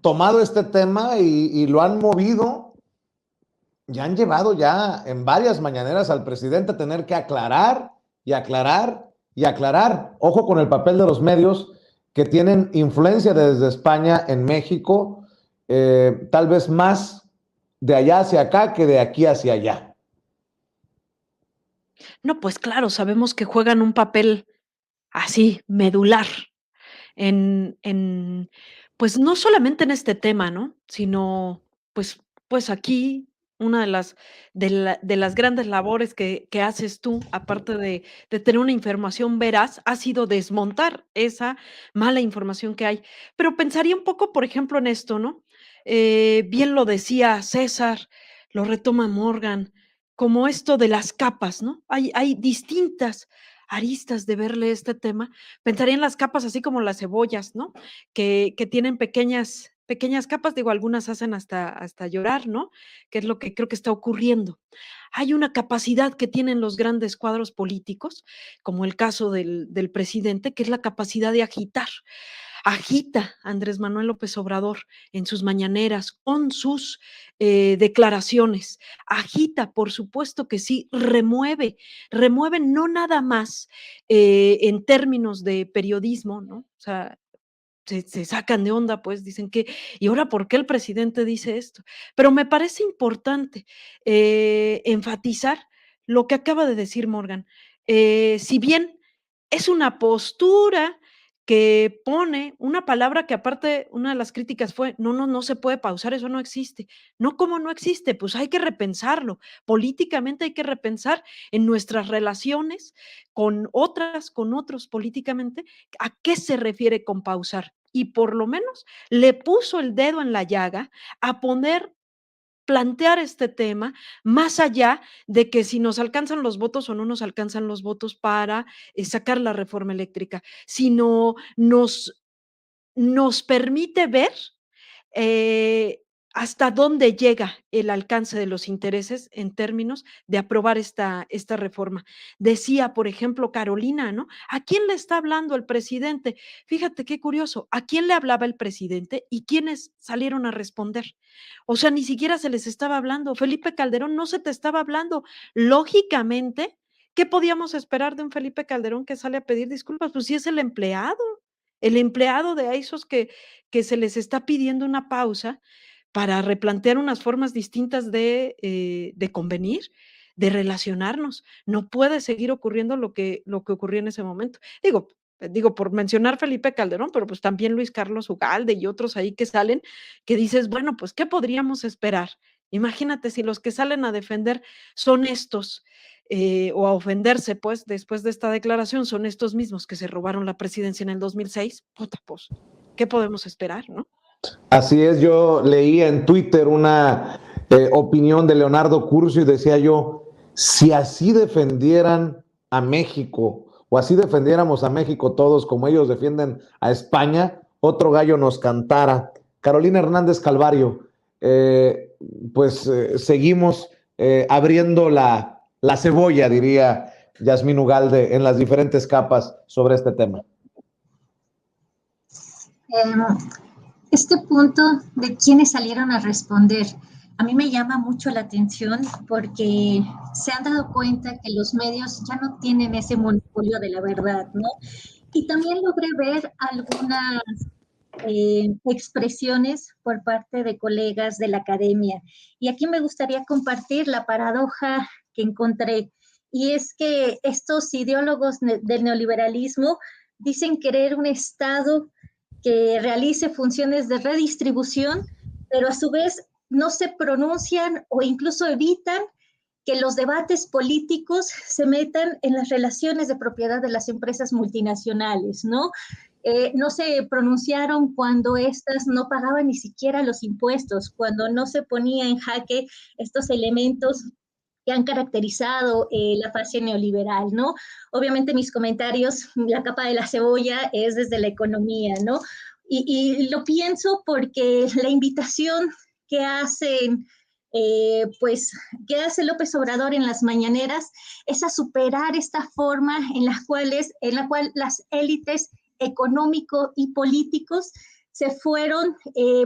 tomado este tema y lo han movido y han llevado ya en varias mañaneras al presidente a tener que aclarar y aclarar y aclarar. Ojo con el papel de los medios que tienen influencia desde España en México, tal vez más de allá hacia acá que de aquí hacia allá. No, pues claro, sabemos que juegan un papel así, medular, en, pues, no solamente en este tema, ¿no? Sino, pues aquí una de las grandes labores que haces tú, aparte de tener una información veraz, ha sido desmontar esa mala información que hay. Pero pensaría un poco, por ejemplo, en esto, ¿no? Bien lo decía César, lo retoma Morgan, como esto de las capas, ¿no? Hay distintas aristas de verle este tema. Pensaría en las capas así como las cebollas, ¿no? Que tienen pequeñas capas, digo, algunas hacen hasta llorar, ¿no? Que es lo que creo que está ocurriendo. Hay una capacidad que tienen los grandes cuadros políticos, como el caso del presidente, que es la capacidad de agitar. Agita Andrés Manuel López Obrador en sus mañaneras, con sus declaraciones. Agita, por supuesto que sí, remueve no nada más en términos de periodismo, ¿no? O sea, se sacan de onda, pues dicen que, ¿y ahora por qué el presidente dice esto? Pero me parece importante enfatizar lo que acaba de decir Morgan. Si bien es una postura que pone una palabra que aparte una de las críticas fue, no se puede pausar, eso no existe. No, ¿cómo no existe? Pues hay que repensarlo. Políticamente hay que repensar en nuestras relaciones con otras, con otros políticamente, a qué se refiere con pausar. Y por lo menos le puso el dedo en la llaga a plantear este tema, más allá de que si nos alcanzan los votos o no nos alcanzan los votos para sacar la reforma eléctrica, sino nos permite ver eh, hasta dónde llega el alcance de los intereses en términos de aprobar esta reforma. Decía, por ejemplo, Carolina, ¿no? ¿A quién le está hablando el presidente? Fíjate qué curioso, ¿a quién le hablaba el presidente y quiénes salieron a responder? O sea, ni siquiera se les estaba hablando. Felipe Calderón no se te estaba hablando. Lógicamente, ¿qué podíamos esperar de un Felipe Calderón que sale a pedir disculpas? Pues sí es el empleado de esos que se les está pidiendo una pausa para replantear unas formas distintas de convenir, de relacionarnos. No puede seguir ocurriendo lo que ocurrió en ese momento. Digo, por mencionar Felipe Calderón, pero pues también Luis Carlos Ugalde y otros ahí que salen, que dices, bueno, pues, ¿qué podríamos esperar? Imagínate si los que salen a defender son estos, o a ofenderse, pues, después de esta declaración, son estos mismos que se robaron la presidencia en el 2006, puta, pues, ¿qué podemos esperar, no? Así es, yo leí en Twitter una opinión de Leonardo Curcio y decía yo, si así defendieran a México o así defendiéramos a México todos como ellos defienden a España, otro gallo nos cantara. Carolina Hernández Calvario, eh, pues seguimos abriendo la cebolla, diría Yasmín Ugalde, en las diferentes capas sobre este tema. Este punto de quienes salieron a responder, a mí me llama mucho la atención porque se han dado cuenta que los medios ya no tienen ese monopolio de la verdad, ¿no? Y también logré ver algunas expresiones por parte de colegas de la academia. Y aquí me gustaría compartir la paradoja que encontré. Y es que estos ideólogos del neoliberalismo dicen querer un Estado que realice funciones de redistribución, pero a su vez no se pronuncian o incluso evitan que los debates políticos se metan en las relaciones de propiedad de las empresas multinacionales, ¿no? No se pronunciaron cuando estas no pagaban ni siquiera los impuestos, cuando no se ponía en jaque estos elementos que han caracterizado la fase neoliberal, ¿no? Obviamente mis comentarios, la capa de la cebolla es desde la economía, ¿no? Y lo pienso porque la invitación que hacen pues, ¿qué hace López Obrador en las mañaneras? Es a superar esta forma en la cual las élites económico y políticos se fueron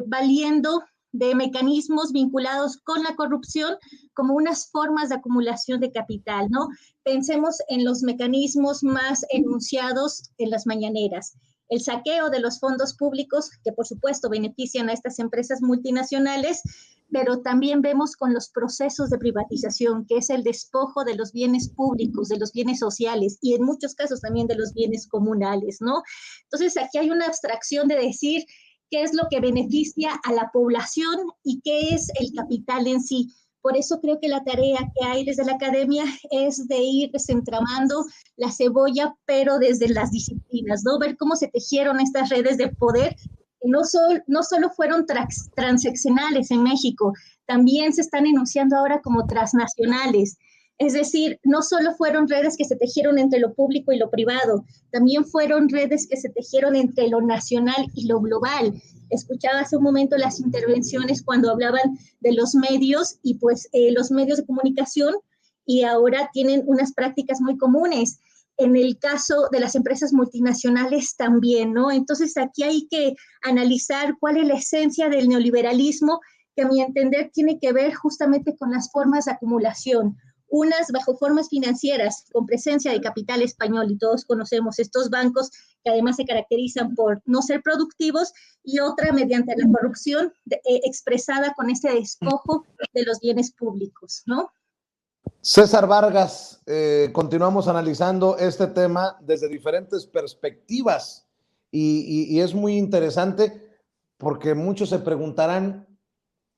valiendo de mecanismos vinculados con la corrupción como unas formas de acumulación de capital, ¿no? Pensemos en los mecanismos más enunciados en las mañaneras. El saqueo de los fondos públicos, que por supuesto benefician a estas empresas multinacionales, pero también vemos con los procesos de privatización, que es el despojo de los bienes públicos, de los bienes sociales y en muchos casos también de los bienes comunales, ¿no? Entonces aquí hay una abstracción de decir qué es lo que beneficia a la población y qué es el capital en sí. Por eso creo que la tarea que hay desde la academia es de ir desentramando la cebolla, pero desde las disciplinas, ¿no? Ver cómo se tejieron estas redes de poder, que no solo fueron transaccionales en México, también se están enunciando ahora como transnacionales. Es decir, no solo fueron redes que se tejieron entre lo público y lo privado, también fueron redes que se tejieron entre lo nacional y lo global. Escuchaba hace un momento las intervenciones cuando hablaban de los medios y pues los medios de comunicación y ahora tienen unas prácticas muy comunes. En el caso de las empresas multinacionales también, ¿no? Entonces aquí hay que analizar cuál es la esencia del neoliberalismo, que a mi entender tiene que ver justamente con las formas de acumulación. Unas bajo formas financieras, con presencia de capital español, y todos conocemos estos bancos que además se caracterizan por no ser productivos, y otra mediante la corrupción expresada con este despojo de los bienes públicos, ¿no? César Vargas, continuamos analizando este tema desde diferentes perspectivas y es muy interesante porque muchos se preguntarán,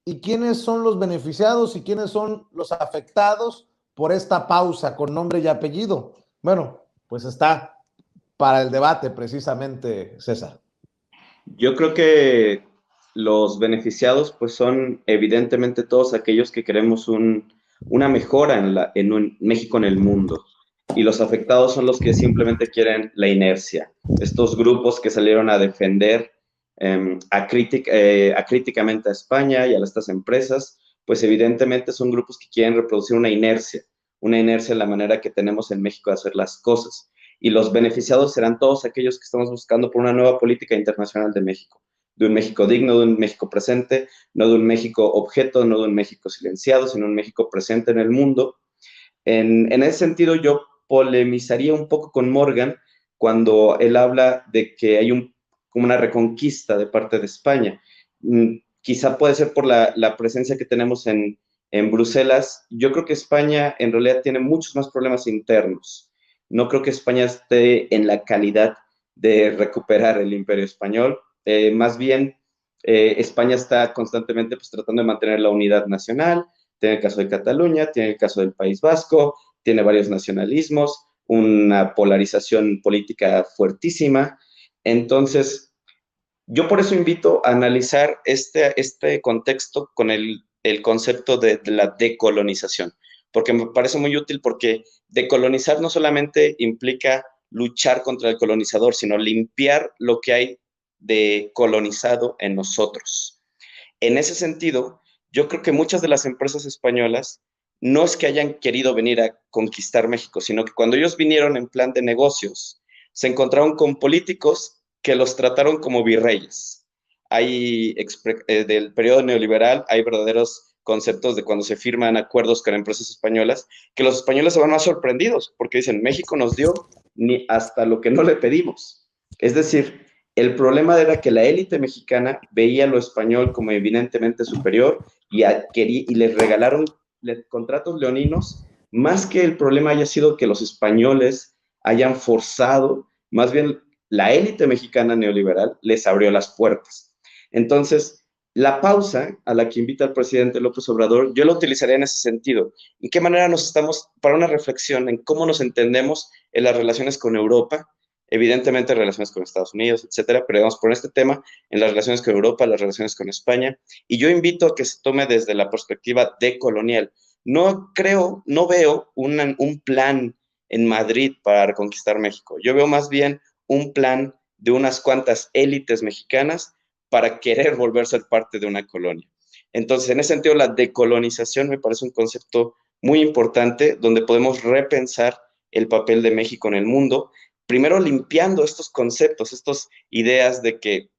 ¿y quiénes son los beneficiados y quiénes son los afectados por esta pausa con nombre y apellido? Bueno, pues está para el debate precisamente, César. Yo creo que los beneficiados pues son evidentemente todos aquellos que queremos una mejora en México en el mundo. Y los afectados son los que simplemente quieren la inercia. Estos grupos que salieron a defender acríticamente a España y a estas empresas, pues evidentemente son grupos que quieren reproducir una inercia en la manera que tenemos en México de hacer las cosas. Y los beneficiados serán todos aquellos que estamos buscando por una nueva política internacional de México, de un México digno, de un México presente, no de un México objeto, no de un México silenciado, sino un México presente en el mundo. En ese sentido, yo polemizaría un poco con Morgan cuando él habla de que hay como una reconquista de parte de España. Quizá puede ser por la presencia que tenemos en Bruselas. Yo creo que España en realidad tiene muchos más problemas internos. No creo que España esté en la calidad de recuperar el imperio español. Más bien, España está constantemente pues, tratando de mantener la unidad nacional. Tiene el caso de Cataluña, tiene el caso del País Vasco, tiene varios nacionalismos, una polarización política fuertísima. Entonces, yo por eso invito a analizar este contexto con el concepto de la decolonización, porque me parece muy útil, porque decolonizar no solamente implica luchar contra el colonizador, sino limpiar lo que hay de colonizado en nosotros. En ese sentido, yo creo que muchas de las empresas españolas no es que hayan querido venir a conquistar México, sino que cuando ellos vinieron en plan de negocios, se encontraron con políticos que los trataron como virreyes. Del periodo neoliberal hay verdaderos conceptos de cuando se firman acuerdos con empresas españolas, que los españoles se van más sorprendidos, porque dicen, México nos dio ni hasta lo que no le pedimos. Es decir, el problema era que la élite mexicana veía lo español como evidentemente superior y les regalaron contratos leoninos, más que el problema haya sido que los españoles hayan forzado, más bien la élite mexicana neoliberal les abrió las puertas. Entonces, la pausa a la que invita el presidente López Obrador, yo la utilizaría en ese sentido. ¿En qué manera para una reflexión en cómo nos entendemos en las relaciones con Europa? Evidentemente relaciones con Estados Unidos, etcétera, pero vamos por este tema, en las relaciones con Europa, las relaciones con España, y yo invito a que se tome desde la perspectiva decolonial. No veo un plan en Madrid para reconquistar México. Yo veo más bien un plan de unas cuantas élites mexicanas para querer volver a ser parte de una colonia. Entonces, en ese sentido, la decolonización me parece un concepto muy importante donde podemos repensar el papel de México en el mundo, primero limpiando estos conceptos, estas ideas de que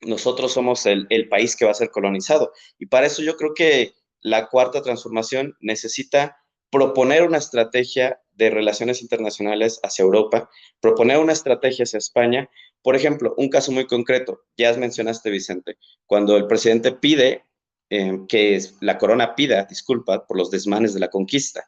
nosotros somos el país que va a ser colonizado. Y para eso yo creo que la cuarta transformación necesita proponer una estrategia de relaciones internacionales hacia Europa, proponer una estrategia hacia España. Por ejemplo, un caso muy concreto, ya mencionaste, Vicente, cuando el presidente pide que la corona pida disculpas por los desmanes de la conquista.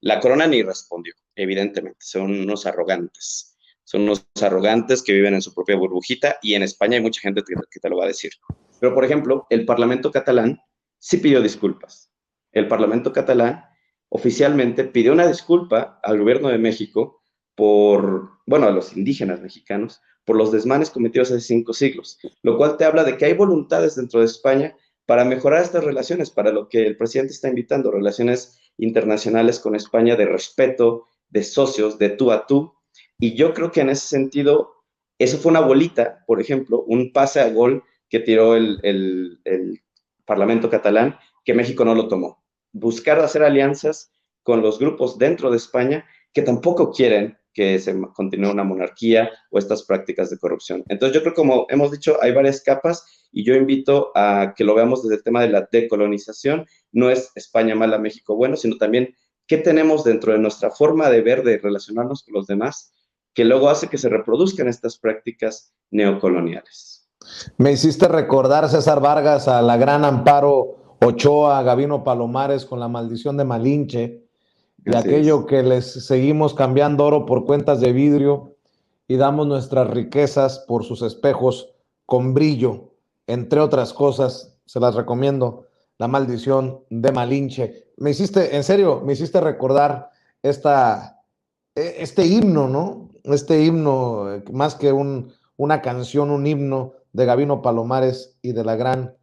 La corona ni respondió, evidentemente, son unos arrogantes. Son unos arrogantes que viven en su propia burbujita, y en España hay mucha gente que te lo va a decir. Pero, por ejemplo, el Parlamento catalán sí pidió disculpas. El Parlamento catalán oficialmente pidió una disculpa al gobierno de México a los indígenas mexicanos, por los desmanes cometidos hace 5 siglos, lo cual te habla de que hay voluntades dentro de España para mejorar estas relaciones, para lo que el presidente está invitando, relaciones internacionales con España de respeto, de socios, de tú a tú. Y yo creo que en ese sentido, eso fue una bolita, por ejemplo, un pase a gol que tiró el Parlamento catalán, que México no lo tomó. Buscar hacer alianzas con los grupos dentro de España que tampoco quieren que se continúe una monarquía o estas prácticas de corrupción. Entonces yo creo, como hemos dicho, hay varias capas, y yo invito a que lo veamos desde el tema de la decolonización. No es España mala, México bueno, sino también qué tenemos dentro de nuestra forma de ver, de relacionarnos con los demás, que luego hace que se reproduzcan estas prácticas neocoloniales. Me hiciste recordar, César Vargas, a la gran Amparo Ochoa, Gabino Palomares con la maldición de Malinche, y aquello que les seguimos cambiando oro por cuentas de vidrio y damos nuestras riquezas por sus espejos con brillo, entre otras cosas. Se las recomiendo, La maldición de Malinche. En serio, me hiciste recordar este himno, ¿no? Este himno, más que una canción, un himno de Gabino Palomares y de la gran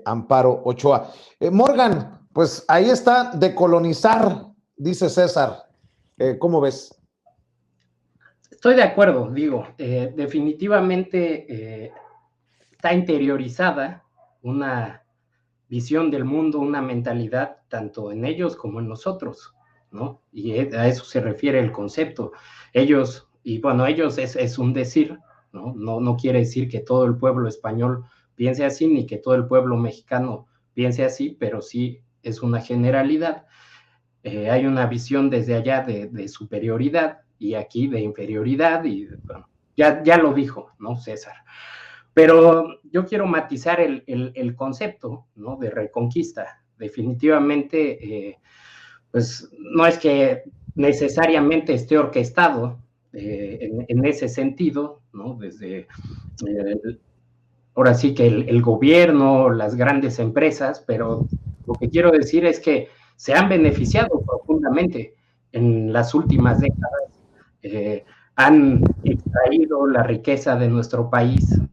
Amparo Ochoa. Morgan, pues ahí está, decolonizar, dice César. ¿Cómo ves? Estoy de acuerdo, digo, definitivamente está interiorizada una visión del mundo, una mentalidad, tanto en ellos como en nosotros, ¿no? Y a eso se refiere el concepto. Ellos es un decir, ¿no? No quiere decir que todo el pueblo español piense así, ni que todo el pueblo mexicano piense así, pero sí es una generalidad. Hay una visión desde allá de superioridad, y aquí de inferioridad, y bueno, ya lo dijo, ¿no, César? Pero yo quiero matizar el concepto, ¿no?, de reconquista. Definitivamente, pues no es que necesariamente esté orquestado en ese sentido, ¿no? Desde ahora sí que el gobierno, las grandes empresas, pero lo que quiero decir es que se han beneficiado profundamente en las últimas décadas. Han extraído la riqueza de nuestro país de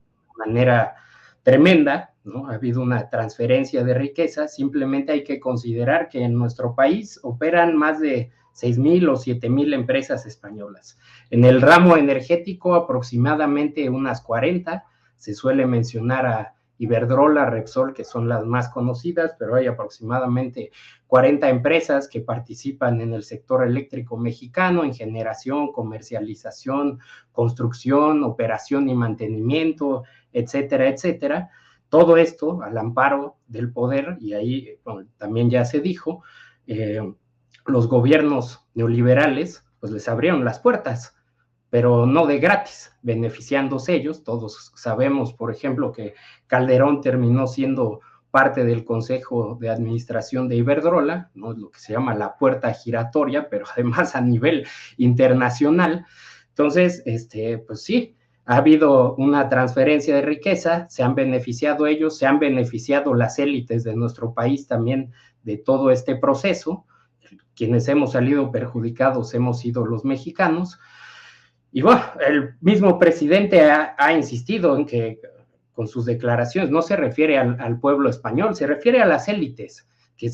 manera tremenda, ¿no? Ha habido una transferencia de riqueza. Simplemente hay que considerar que en nuestro país operan más de 6,000 o 7,000 empresas españolas. En el ramo energético, aproximadamente unas 40. Se suele mencionar a Iberdrola, Repsol, que son las más conocidas, pero hay aproximadamente 40 empresas que participan en el sector eléctrico mexicano, en generación, comercialización, construcción, operación y mantenimiento, etcétera, etcétera. Todo esto al amparo del poder, y ahí bueno, también ya se dijo, los gobiernos neoliberales pues les abrieron las puertas, pero no de gratis, beneficiándose ellos. Todos sabemos, por ejemplo, que Calderón terminó siendo parte del consejo de administración de Iberdrola, ¿no? Lo que se llama la puerta giratoria, pero además a nivel internacional. Entonces, pues sí, ha habido una transferencia de riqueza, se han beneficiado ellos, se han beneficiado las élites de nuestro país también de todo este proceso. Quienes hemos salido perjudicados hemos sido los mexicanos. Y bueno, el mismo presidente ha insistido en que con sus declaraciones no se refiere al pueblo español, se refiere a las élites que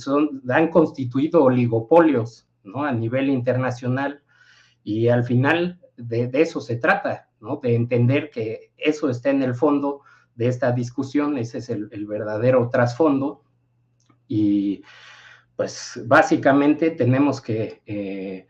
han constituido oligopolios, ¿no?, a nivel internacional, y al final de eso se trata, ¿no?, de entender que eso está en el fondo de esta discusión. Ese es el verdadero trasfondo, y pues básicamente tenemos que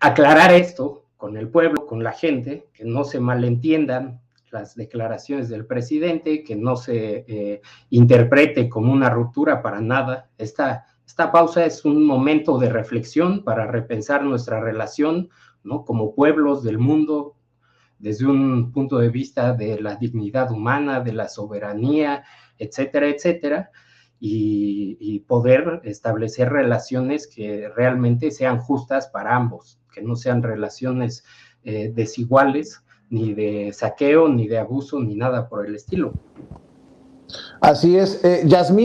aclarar esto con el pueblo, con la gente, que no se malentiendan, las declaraciones del presidente, que no se interprete como una ruptura para nada. Esta pausa es un momento de reflexión para repensar nuestra relación, ¿no?, como pueblos del mundo, desde un punto de vista de la dignidad humana, de la soberanía, etcétera, etcétera, y poder establecer relaciones que realmente sean justas para ambos, que no sean relaciones desiguales, ni de saqueo, ni de abuso, ni nada por el estilo. Así es. Yasmín.